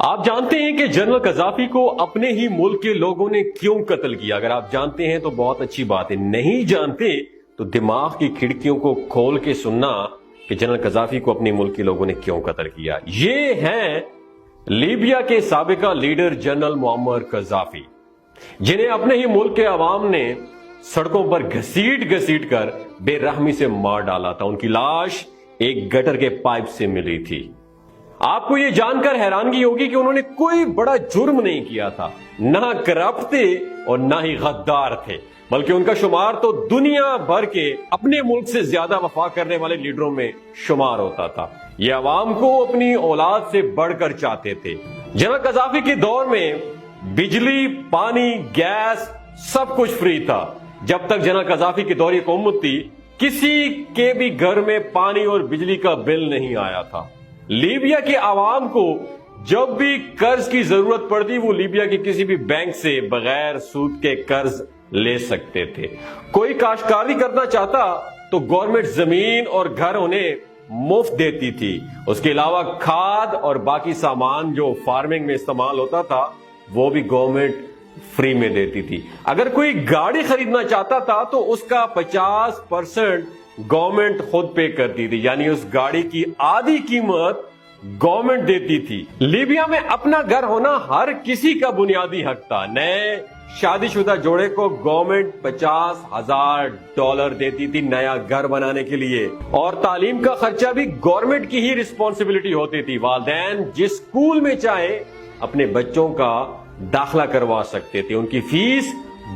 آپ جانتے ہیں کہ جنرل قذافی کو اپنے ہی ملک کے لوگوں نے کیوں قتل کیا؟ اگر آپ جانتے ہیں تو بہت اچھی بات ہے، نہیں جانتے تو دماغ کی کھڑکیوں کو کھول کے سننا کہ جنرل قذافی کو اپنے ملک کے لوگوں نے کیوں قتل کیا۔ یہ ہیں لیبیا کے سابقہ لیڈر جنرل معمر قذافی، جنہیں اپنے ہی ملک کے عوام نے سڑکوں پر گھسیٹ کر بے رحمی سے مار ڈالا تھا۔ ان کی لاش ایک گٹر کے پائپ سے ملی تھی۔ آپ کو یہ جان کر حیرانگی ہوگی کہ انہوں نے کوئی بڑا جرم نہیں کیا تھا، نہ کرپٹ تھے اور نہ ہی غدار تھے، بلکہ ان کا شمار تو دنیا بھر کے اپنے ملک سے زیادہ وفا کرنے والے لیڈروں میں شمار ہوتا تھا۔ یہ عوام کو اپنی اولاد سے بڑھ کر چاہتے تھے۔ جنرل قذافی کے دور میں بجلی، پانی، گیس سب کچھ فری تھا۔ جب تک جنرل قذافی کی دور حکومت تھی، کسی کے بھی گھر میں پانی اور بجلی کا بل نہیں آیا تھا۔ لیبیا کے عوام کو جب بھی قرض کی ضرورت پڑتی، وہ لیبیا کے کسی بھی بینک سے بغیر سود کے قرض لے سکتے تھے۔ کوئی کاشتکاری کرنا چاہتا تو گورنمنٹ زمین اور گھر انہیں مفت دیتی تھی۔ اس کے علاوہ کھاد اور باقی سامان جو فارمنگ میں استعمال ہوتا تھا وہ بھی گورنمنٹ فری میں دیتی تھی۔ اگر کوئی گاڑی خریدنا چاہتا تھا تو اس کا 50% گورنمنٹ خود پے کرتی تھی، یعنی اس گاڑی کی آدھی قیمت گورنمنٹ دیتی تھی۔ لیبیا میں اپنا گھر ہونا ہر کسی کا بنیادی حق تھا۔ نئے شادی شدہ جوڑے کو گورنمنٹ $50,000 دیتی تھی نیا گھر بنانے کے لیے، اور تعلیم کا خرچہ بھی گورنمنٹ کی ہی رسپانسبلٹی ہوتی تھی۔ والدین جس اسکول میں چاہے اپنے بچوں کا داخلہ کروا سکتے تھے، ان کی فیس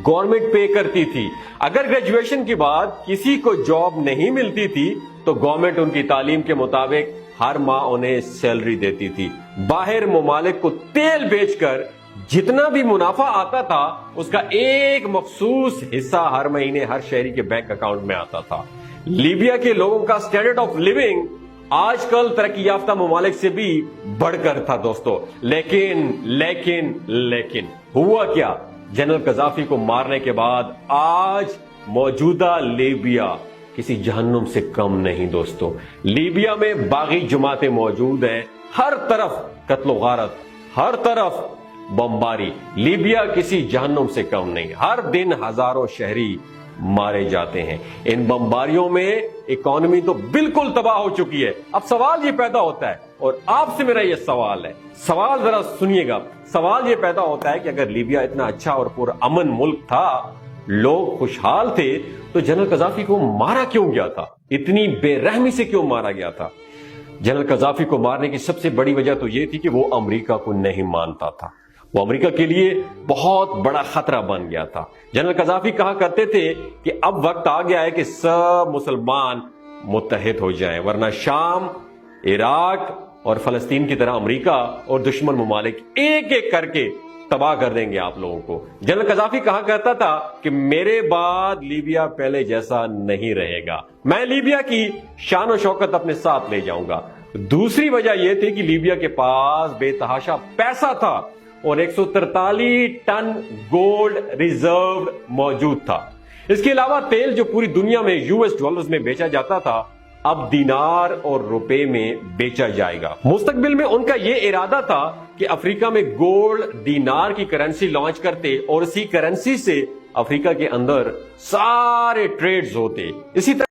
گورنمنٹ پے کرتی تھی۔ اگر گریجویشن کے بعد کسی کو جاب نہیں ملتی تھی تو گورنمنٹ ان کی تعلیم کے مطابق ہر ماہ انہیں سیلری دیتی تھی۔ باہر ممالک کو تیل بیچ کر جتنا بھی منافع آتا تھا، اس کا ایک مخصوص حصہ ہر مہینے ہر شہری کے بینک اکاؤنٹ میں آتا تھا۔ لیبیا کے لوگوں کا سٹینڈرڈ آف لیونگ آج کل ترقی یافتہ ممالک سے بھی بڑھ کر تھا دوستو۔ لیکن ہوا کیا؟ جنرل قذافی کو مارنے کے بعد آج موجودہ لیبیا کسی جہنم سے کم نہیں دوستو۔ لیبیا میں باغی جماعتیں موجود ہیں، ہر طرف قتل و غارت، ہر طرف بمباری۔ لیبیا کسی جہنم سے کم نہیں، ہر دن ہزاروں شہری مارے جاتے ہیں۔ ان بمباریوں میں اکانومی تو بالکل تباہ ہو چکی ہے۔ اب سوال یہ پیدا ہوتا ہے، اور آپ سے میرا یہ سوال ہے، سوال ذرا سنیے گا، سوال یہ پیدا ہوتا ہے کہ اگر لیبیا اتنا اچھا اور پرامن ملک تھا، لوگ خوشحال تھے، تو جنرل قذافی کو مارا کیوں گیا تھا؟ اتنی بے رحمی سے کیوں مارا گیا تھا؟ جنرل قذافی کو مارنے کی سب سے بڑی وجہ تو یہ تھی کہ وہ امریکہ کو نہیں مانتا تھا۔ وہ امریکہ کے لیے بہت بڑا خطرہ بن گیا تھا۔ جنرل قذافی کہا کرتے تھے کہ اب وقت آ گیا ہے کہ سب مسلمان متحد ہو جائیں، ورنہ شام، عراق اور فلسطین کی طرح امریکہ اور دشمن ممالک ایک ایک کر کے تباہ کر دیں گے آپ لوگوں کو۔ جنرل قذافی کہا کرتا تھا کہ میرے بعد لیبیا پہلے جیسا نہیں رہے گا، میں لیبیا کی شان و شوکت اپنے ساتھ لے جاؤں گا۔ دوسری وجہ یہ تھی کہ لیبیا کے پاس بے تحاشا پیسہ تھا اور 143 ٹن گولڈ ریزرو موجود تھا۔ اس کے علاوہ تیل جو پوری دنیا میں $US میں بیچا جاتا تھا، اب دینار اور روپے میں بیچا جائے گا۔ مستقبل میں ان کا یہ ارادہ تھا کہ افریقہ میں گولڈ دینار کی کرنسی لانچ کرتے اور اسی کرنسی سے افریقہ کے اندر سارے ٹریڈز ہوتے۔ اسی طرح